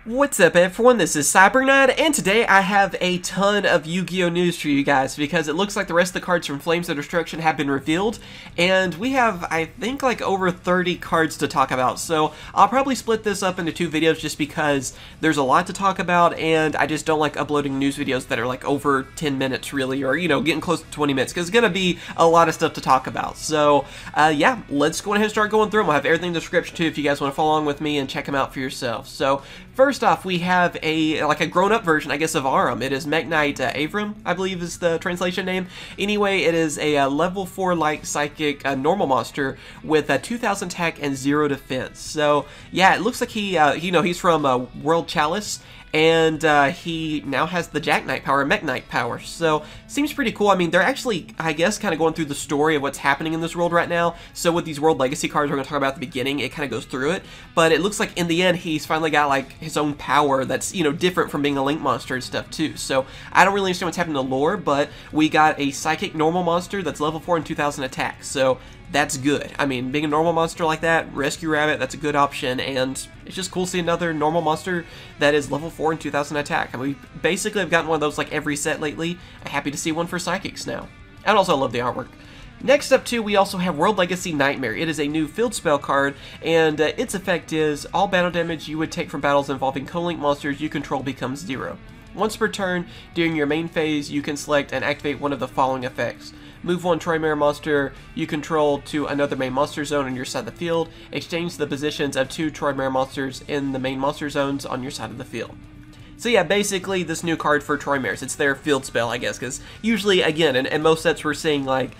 What's up everyone, this is CyberKnight, and today I have a ton of Yu-Gi-Oh news for you guys because it looks like the rest of the cards from Flames of Destruction have been revealed, and we have, I think, like over 30 cards to talk about, so I'll probably split this up into two videos just because there's a lot to talk about, and I just don't like uploading news videos that are like over 10 minutes really, or, you know, getting close to 20 minutes, because it's going to be a lot of stuff to talk about. So, yeah, let's go ahead and start going through them. I'll have everything in the description too if you guys want to follow along with me and check them out for yourself. So, first off, we have a grown-up version, I guess, of Aram. It is Mekk-Knight Avram, I believe is the translation name. Anyway, it is a level 4 like psychic normal monster with 2,000 attack and 0 defense. So yeah, it looks like he's from World Chalice, and he now has the Jack Knight power, Mekk-Knight power, so seems pretty cool. I mean, they're actually, I guess, kind of going through the story of what's happening in this world right now, so with these World Legacy cards we're going to talk about at the beginning, it kind of goes through it, but it looks like in the end he's finally got, like, his own power that's, you know, different from being a Link monster and stuff, too. So I don't really understand what's happening in the lore, but we got a Psychic normal monster that's level 4 and 2,000 attack, so that's good. I mean, being a normal monster like that, Rescue Rabbit, that's a good option, and it's just cool to see another normal monster that is level 4 and 2,000 attack. I mean, we basically have gotten one of those like every set lately. I'm happy to see one for Psychics now. And also I love the artwork. Next up too, we also have World Legacy Nightmare. It is a new field spell card, and its effect is all battle damage you would take from battles involving co-link monsters you control becomes 0. Once per turn, during your main phase, you can select and activate one of the following effects. Move one Troymare monster you control to another main monster zone on your side of the field. Exchange the positions of 2 Troymare monsters in the main monster zones on your side of the field. So yeah, basically this new card for Troymares, it's their field spell, I guess, because usually, again, in most sets we're seeing like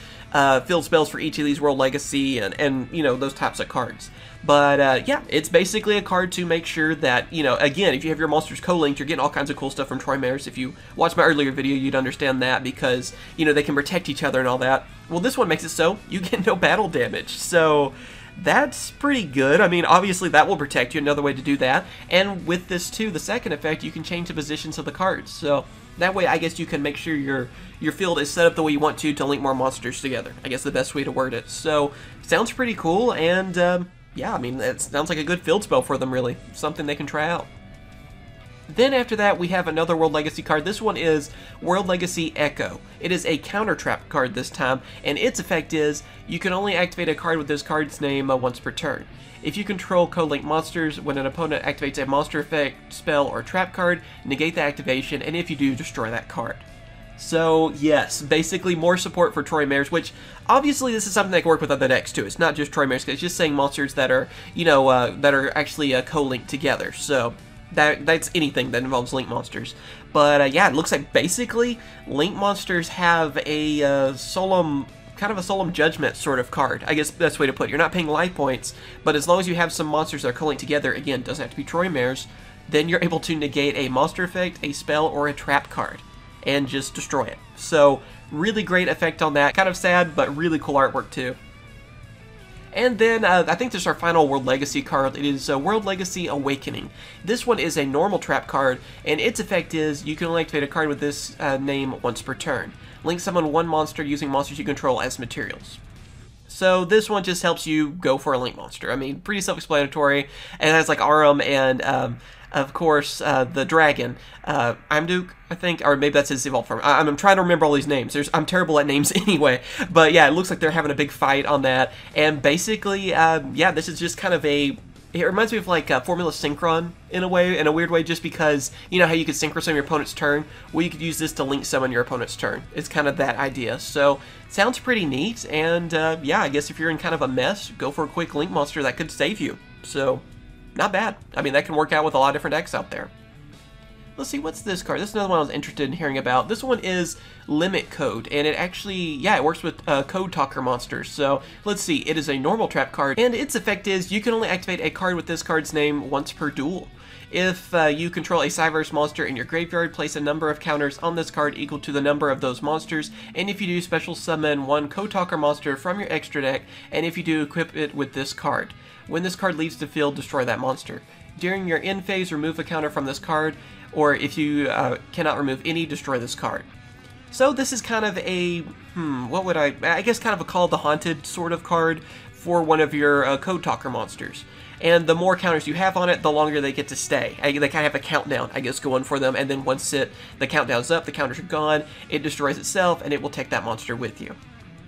field spells for each of these World Legacy and you know, those types of cards. But yeah, it's basically a card to make sure that, you know, again, if you have your monsters co-linked, you're getting all kinds of cool stuff from Troymares. If you watched my earlier video, you'd understand that because, you know, they can protect each other and all that. Well, this one makes it so you get no battle damage, so that's pretty good. I mean, obviously that will protect you, another way to do that. And with this too, the second effect, you can change the positions of the cards. So that way, I guess you can make sure your field is set up the way you want to link more monsters together. I guess the best way to word it. So, sounds pretty cool, and yeah, I mean, it sounds like a good field spell for them, really. Something they can try out. Then after that, we have another World Legacy card. This one is World Legacy Echo. It is a counter trap card this time, and its effect is you can only activate a card with this card's name once per turn. If you control co-link monsters, when an opponent activates a monster effect, spell, or trap card, negate the activation, and if you do, destroy that card. So yes, basically more support for Troymares, which obviously this is something that can work with other decks too. It's not just Troymares, it's just saying monsters that are, you know, that are actually co-linked together. So that's anything that involves Link monsters. But yeah, it looks like basically Link monsters have a solemn judgment sort of card. I guess the best way to put it. You're not paying life points, but as long as you have some monsters that are co-linked together, again, it doesn't have to be Troymares, then you're able to negate a monster effect, a spell, or a trap card, and just destroy it. So really great effect on that. Kind of sad, but really cool artwork too. And then, I think this is our final World Legacy card. It is World Legacy Awakening. This one is a normal trap card, and its effect is you can only activate a card with this name once per turn. Link summon one monster using monsters you control as materials. So this one just helps you go for a Link monster. I mean, pretty self-explanatory, and it has like Aram and, of course, the dragon, Imduk, I think, or maybe that's his evolved form. I'm trying to remember all these names. I'm terrible at names anyway, but yeah, it looks like they're having a big fight on that, and basically, yeah, this is just kind of it reminds me of like Formula Synchron in a way, in a weird way, just because, you know how you could synchro summon your opponent's turn? Well, you could use this to link summon your opponent's turn. It's kind of that idea. So, sounds pretty neat, and yeah, I guess if you're in kind of a mess, go for a quick link monster that could save you. So, not bad. I mean, that can work out with a lot of different decks out there. Let's see, what's this card? This is another one I was interested in hearing about. This one is Limit Code, and it actually, yeah, it works with Code Talker monsters. So, let's see, it is a normal trap card, and its effect is you can only activate a card with this card's name once per duel. If you control a Cyverse monster in your graveyard, place a number of counters on this card equal to the number of those monsters, and if you do, special summon one Code Talker monster from your extra deck, and if you do, equip it with this card. When this card leaves the field, destroy that monster. During your end phase, remove a counter from this card, or if you cannot remove any, destroy this card. So this is kind of a, what would I guess kind of a Call of the Haunted sort of card for one of your Code Talker monsters. And the more counters you have on it, the longer they get to stay. They kind of have a countdown, I guess, going for them, and then once the countdown's up, the counters are gone, it destroys itself, and it will take that monster with you.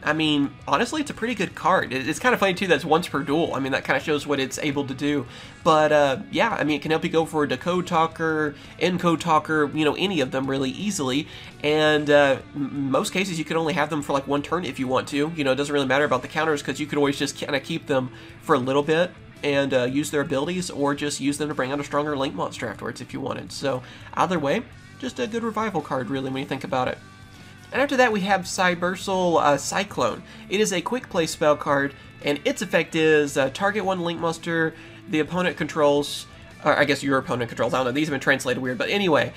I mean, honestly, it's a pretty good card. It's kind of funny, too, that it's once per duel. I mean, that kind of shows what it's able to do. But, yeah, I mean, it can help you go for a Code Talker, Code Talker, you know, any of them really easily. And most cases, you can only have them for, like, one turn if you want to. You know, it doesn't really matter about the counters because you could always just kind of keep them for a little bit and use their abilities, or just use them to bring out a stronger Link monster afterwards if you wanted. So, either way, just a good revival card, really, when you think about it. And after that, we have Cybersal Cyclone. It is a quick play spell card, and its effect is target one Link monster the opponent controls, or I guess your opponent controls, I don't know, these have been translated weird, but anyway,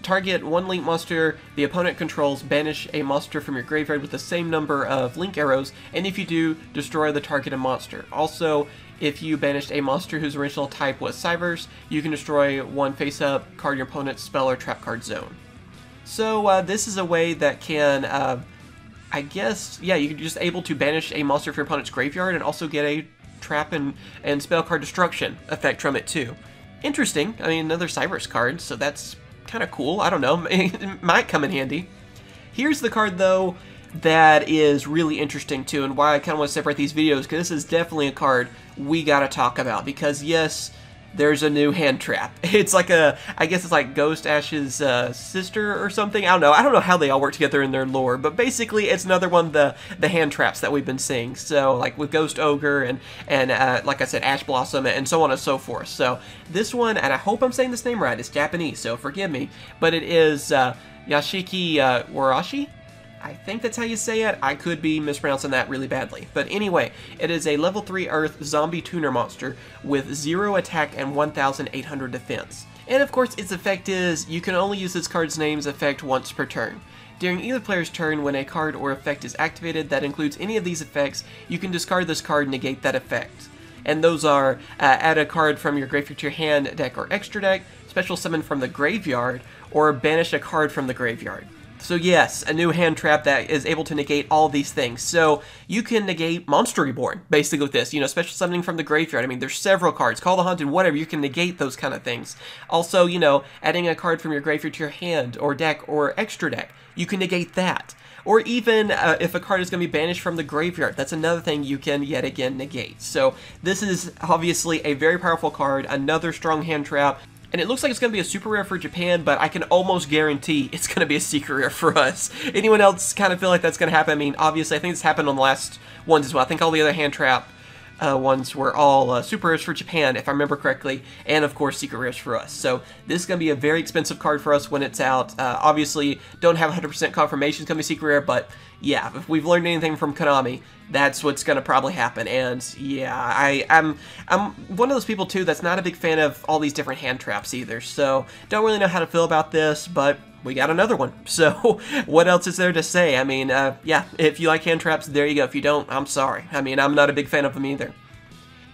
target one Link monster the opponent controls, banish a monster from your graveyard with the same number of Link arrows, and if you do, destroy the targeted monster. Also, if you banished a monster whose original type was Cybers, you can destroy one face-up card in your opponent's spell or trap card zone. So this is a way that can, I guess, yeah, you're just able to banish a monster from your opponent's graveyard and also get a trap and spell card destruction effect from it too. Interesting. I mean, another Cybers card, so that's kind of cool. I don't know. It might come in handy. Here's the card, though, that is really interesting too, and why I kind of want to separate these videos, because this is definitely a card we gotta talk about, because yes, there's a new hand trap. It's like I guess it's like Ghost Ash's sister or something. I don't know how they all work together in their lore, but basically it's another one of the hand traps that we've been seeing. So like with Ghost Ogre and like I said, Ash Blossom and so on and so forth. So this one, and I hope I'm saying this name right, it's Japanese, so forgive me, but it is Yashiki Warashi? I think that's how you say it. I could be mispronouncing that really badly. But anyway, it is a level 3 Earth zombie tuner monster with 0 attack and 1,800 defense. And of course, its effect is you can only use this card's name's effect once per turn. During either player's turn, when a card or effect is activated that includes any of these effects, you can discard this card and negate that effect. And those are add a card from your graveyard to your hand, deck, or extra deck, special summon from the graveyard, or banish a card from the graveyard. So yes, a new hand trap that is able to negate all these things. So you can negate Monster Reborn, basically with this, you know, special summoning from the graveyard. I mean, there's several cards, Call the Haunted, whatever, you can negate those kind of things. Also, you know, adding a card from your graveyard to your hand, or deck, or extra deck, you can negate that. Or even if a card is going to be banished from the graveyard, that's another thing you can yet again negate. So this is obviously a very powerful card, another strong hand trap. And it looks like it's going to be a super rare for Japan, but I can almost guarantee it's going to be a secret rare for us. Anyone else kind of feel like that's going to happen? I mean, obviously, I think this happened on the last ones as well. I think all the other hand trap ones were all super rares for Japan, if I remember correctly, and of course secret rares for us. So this is going to be a very expensive card for us when it's out. Obviously, don't have 100% confirmation it's going to be secret rare, but yeah, if we've learned anything from Konami, that's what's going to probably happen. And yeah, I'm one of those people too that's not a big fan of all these different hand traps either. So don't really know how to feel about this, but we got another one. So what else is there to say? I mean, yeah, if you like hand traps, there you go. If you don't, I'm sorry. I mean, I'm not a big fan of them either.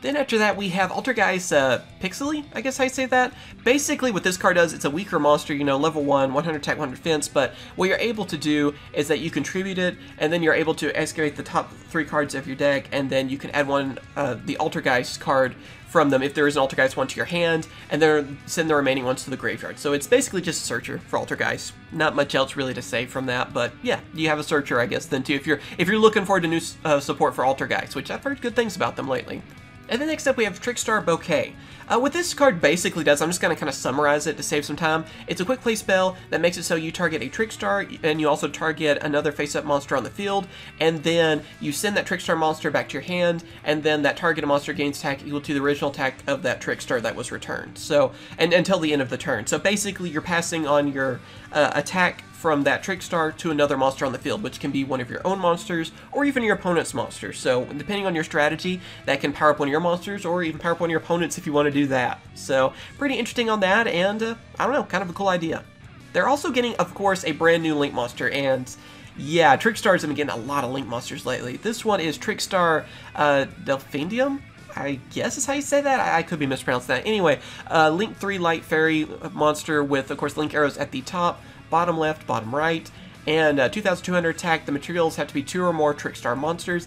Then after that, we have Altergeist Pixely, I guess how you say that. Basically, what this card does, it's a weaker monster, you know, level 1, 100 attack, 100 defense, but what you're able to do is that you contribute it, and then you're able to excavate the top 3 cards of your deck, and then you can add one, the Altergeist card from them, if there is an Altergeist one, to your hand, and then send the remaining ones to the graveyard. So it's basically just a searcher for Altergeist. Not much else really to say from that, but yeah, you have a searcher, I guess, then too, if you're looking forward to new support for Altergeist, which I've heard good things about them lately. And then next up we have Trickstar Bouquet. What this card basically does, I'm just going to kind of summarize it to save some time. It's a quick play spell that makes it so you target a Trickstar, and you also target another face-up monster on the field, and then you send that Trickstar monster back to your hand, and then that targeted monster gains attack equal to the original attack of that Trickstar that was returned. So, and until the end of the turn. So basically you're passing on your attack from that Trickstar to another monster on the field, which can be one of your own monsters or even your opponent's monsters. So depending on your strategy, that can power up one of your monsters or even power up one of your opponents if you want to do that. So pretty interesting on that, and I don't know, kind of a cool idea. They're also getting, of course, a brand new Link monster, and yeah, Trickstars have been getting a lot of Link monsters lately. This one is Trickstar Delphindium, I guess is how you say that. I could be mispronouncing that. Anyway, Link 3 Light Fairy monster with, of course, Link arrows at the top, bottom left, bottom right, and 2,200 attack. The materials have to be 2 or more Trickstar monsters.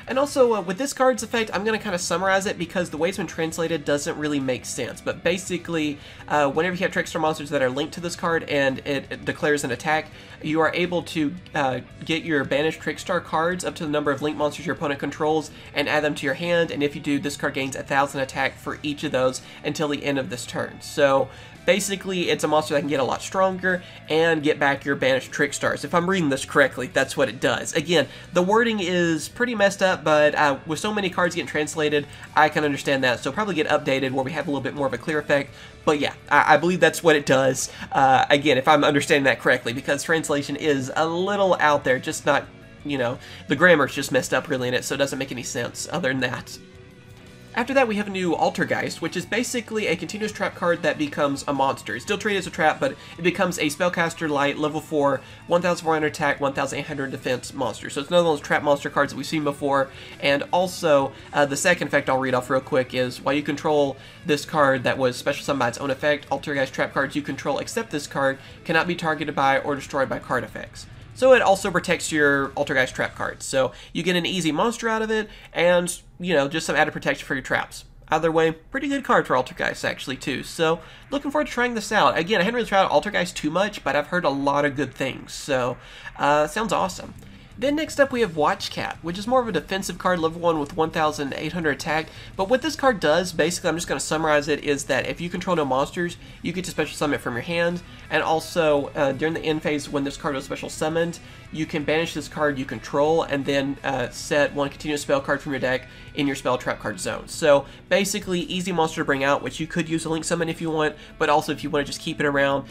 And also, with this card's effect, I'm going to kind of summarize it because the way it's been translated doesn't really make sense. But basically, whenever you have Trickstar monsters that are linked to this card and it declares an attack, you are able to get your banished Trickstar cards up to the number of linked monsters your opponent controls and add them to your hand. And if you do, this card gains 1,000 attack for each of those until the end of this turn. So basically, it's a monster that can get a lot stronger and get back your banished Trickstars. If I'm reading this correctly, that's what it does. Again, the wording is pretty messed up, but with so many cards getting translated, I can understand that. So probably get updated where we have a little bit more of a clear effect. But yeah, I believe that's what it does. Again, if I'm understanding that correctly, because translation is a little out there, just not, you know, the grammar's just messed up really in it, so it doesn't make any sense other than that. After that, we have a new Altergeist, which is basically a continuous trap card that becomes a monster. It's still treated as a trap, but it becomes a Spellcaster Light, level 4, 1,400 attack, 1,800 defense monster. So it's another one of those trap monster cards that we've seen before. And also, the second effect I'll read off real quick is, while you control this card that was special summoned by its own effect, Altergeist trap cards you control except this card cannot be targeted by or destroyed by card effects. So it also protects your Altergeist trap cards. So you get an easy monster out of it, and, you know, just some added protection for your traps. Either way, pretty good card for Altergeist, actually, too. So, looking forward to trying this out. Again, I hadn't really tried Altergeist too much, but I've heard a lot of good things. So, sounds awesome. Then next up we have Watchcat, which is more of a defensive card, level 1 with 1,800 attack. But what this card does, basically, I'm just going to summarize it, is that if you control no monsters, you get to special summon it from your hand. And also, during the end phase, when this card was special summoned, you can banish this card you control and then set one continuous spell card from your deck in your spell trap card zone. So basically, easy monster to bring out, which you could use a link summon if you want, but also if you want to just keep it around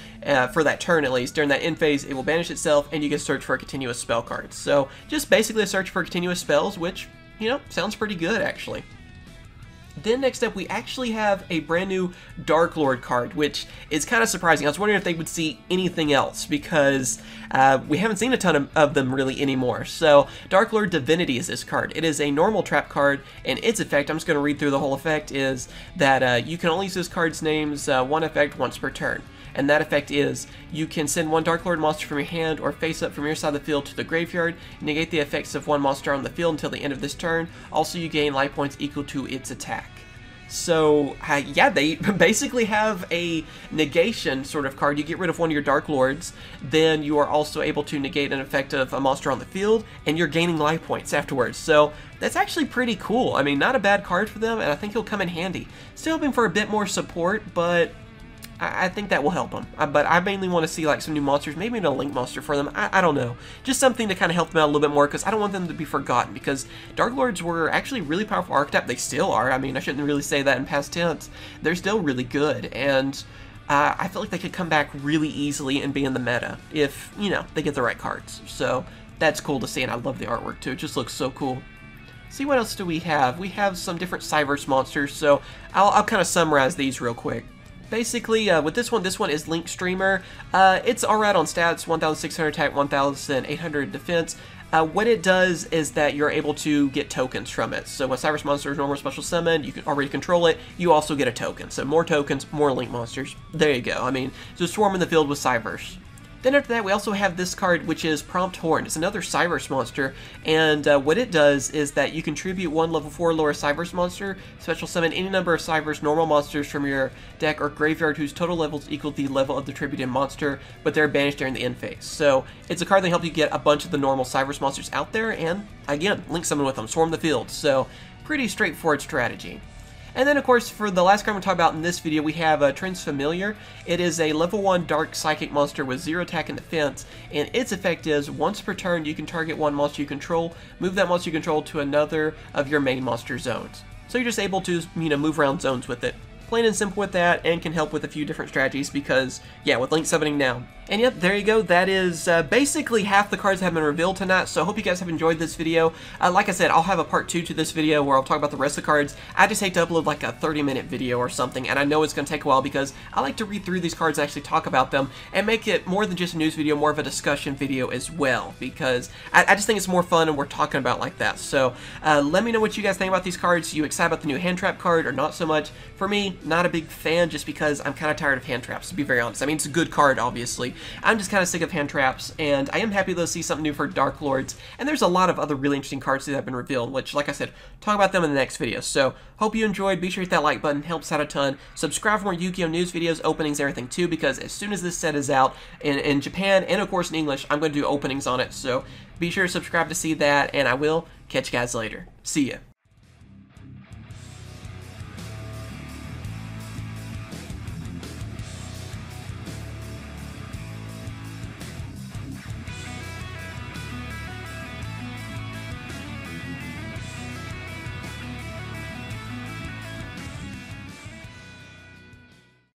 for that turn at least, during that end phase, it will banish itself and you can search for a continuous spell card. So just basically a search for continuous spells, which, you know, sounds pretty good actually. Then next up, we actually have a brand new Darklord card, which is kind of surprising. I was wondering if they would see anything else, because we haven't seen a ton of them really anymore. So, Darklord Divinity is this card. It is a normal trap card, and its effect, I'm just going to read through the whole effect, is that you can only use this card's name's one effect once per turn. And that effect is, you can send one Darklord monster from your hand or face up from your side of the field to the graveyard, negate the effects of one monster on the field until the end of this turn. Also, you gain life points equal to its attack. So, yeah, they basically have a negation sort of card. You get rid of one of your Darklords, then you are also able to negate an effect of a monster on the field, and you're gaining life points afterwards. So, that's actually pretty cool. I mean, not a bad card for them, and I think it'll come in handy. Still hoping for a bit more support, but I think that will help them. But I mainly want to see like some new monsters, maybe a link monster for them. I don't know. Just something to kind of help them out a little bit more, because I don't want them to be forgotten, because Darklords were actually really powerful archetype. They still are. I mean, I shouldn't really say that in past tense. They're still really good, and I feel like they could come back really easily and be in the meta if, you know, they get the right cards. So that's cool to see, and I love the artwork too. It just looks so cool. See, what else do we have? We have some different Cyverse monsters, so I'll kind of summarize these real quick. Basically, with this one is Link Streamer. It's alright on stats, 1,600 attack, 1,800 defense. What it does is that you're able to get tokens from it. So when Cyberse monster is normal special summon, you can already control it, you also get a token. So more tokens, more Link monsters. There you go. I mean, just swarm in the field with Cyberse. Then after that, we also have this card, which is Prompt Horn. It's another Cyberse monster, and what it does is that you contribute one level 4 lower Cyberse monster, special summon any number of Cyberse normal monsters from your deck or graveyard whose total levels equal the level of the attributed monster, but they're banished during the end phase. So it's a card that helps you get a bunch of the normal Cyberse monsters out there, and again, link summon with them, swarm the field. So pretty straightforward strategy. And then, of course, for the last card we're talking about in this video, we have Trance Familiar. It is a level 1 dark psychic monster with 0 attack and defense, and its effect is, once per turn, you can target one monster you control, move that monster you control to another of your main monster zones. So you're just able to, you know, move around zones with it. Plain and simple with that, and can help with a few different strategies because, yeah, with link summoning now. And yep, there you go. That is basically half the cards that have been revealed tonight, so I hope you guys have enjoyed this video. Like I said, I'll have a part 2 to this video where I'll talk about the rest of the cards. I just hate to upload like a 30-minute video or something, and I know it's going to take a while because I like to read through these cards, actually talk about them, and make it more than just a news video, more of a discussion video as well, because I just think it's more fun and we're talking about like that. So let me know what you guys think about these cards. You excited about the new hand trap card or not so much? For me, not a big fan, just because I'm kind of tired of hand traps, to be very honest. I mean, it's a good card, obviously, honestly, I'm just kind of sick of hand traps, and I am happy to see something new for Darklords, and there's a lot of other really interesting cards that have been revealed, which, like I said, talk about them in the next video. So, hope you enjoyed. Be sure to hit that like button, helps out a ton. Subscribe for more Yu-Gi-Oh! News videos, openings, everything too, because as soon as this set is out in Japan, and of course in English, I'm going to do openings on it, so be sure to subscribe to see that, and I will catch you guys later. See ya.